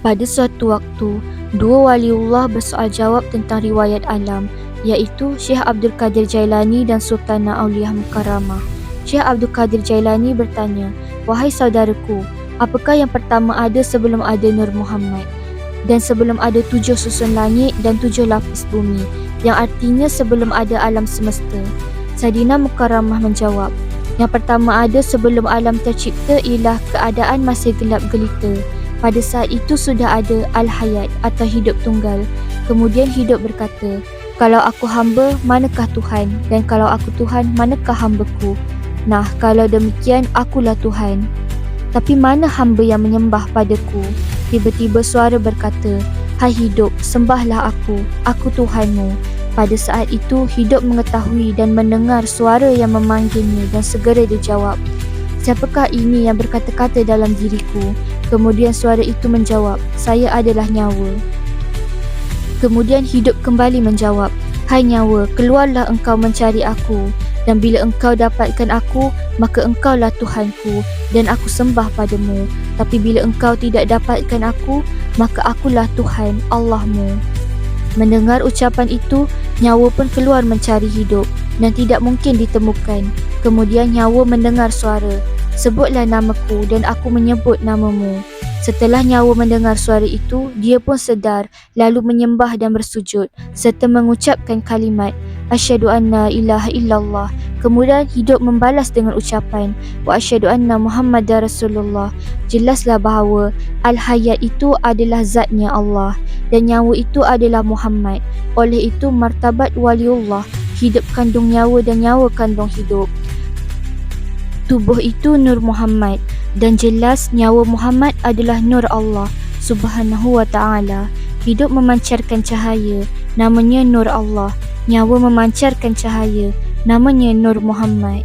Pada suatu waktu, dua waliullah bersoal jawab tentang riwayat alam, iaitu Syekh Abdul Qadir Jailani dan Sultanah Auliah Mukarramah. Syekh Abdul Qadir Jailani bertanya, "Wahai saudaraku, apakah yang pertama ada sebelum ada Nur Muhammad? Dan sebelum ada 7 susun langit dan 7 lapis bumi, yang artinya sebelum ada alam semesta?" Saidina Mukarramah menjawab, "Yang pertama ada sebelum alam tercipta ialah keadaan masih gelap gelita. Pada saat itu sudah ada Al-Hayat atau hidup tunggal. Kemudian hidup berkata, 'Kalau aku hamba, manakah Tuhan? Dan kalau aku Tuhan, manakah hambaku? Nah, kalau demikian, akulah Tuhan. Tapi mana hamba yang menyembah padaku?' Tiba-tiba suara berkata, 'Hai hidup, sembahlah aku Tuhanmu.' Pada saat itu, hidup mengetahui dan mendengar suara yang memanggilnya dan segera dia jawab, 'Siapakah ini yang berkata-kata dalam diriku?' Kemudian suara itu menjawab, 'Saya adalah nyawa.' Kemudian hidup kembali menjawab, 'Hai nyawa, keluarlah engkau mencari aku. Dan bila engkau dapatkan aku, maka engkaulah Tuhanku dan aku sembah padamu. Tapi bila engkau tidak dapatkan aku, maka akulah Tuhan Allahmu.' Mendengar ucapan itu, nyawa pun keluar mencari hidup dan tidak mungkin ditemukan. Kemudian nyawa mendengar suara, 'Sebutlah namaku dan aku menyebut namamu.' Setelah nyawa mendengar suara itu, dia pun sedar lalu menyembah dan bersujud serta mengucapkan kalimat Asyhadu anna ilaha illallah. Kemudian hidup membalas dengan ucapan wa asyhadu anna Muhammadar Rasulullah. Jelaslah bahawa Al-Hayat itu adalah zatnya Allah dan nyawa itu adalah Muhammad. Oleh itu martabat waliullah, hidup kandung nyawa dan nyawa kandung hidup. Tubuh itu Nur Muhammad dan jelas nyawa Muhammad adalah Nur Allah Subhanahu wa ta'ala. Hidup memancarkan cahaya, namanya Nur Allah. Nyawa memancarkan cahaya, namanya Nur Muhammad.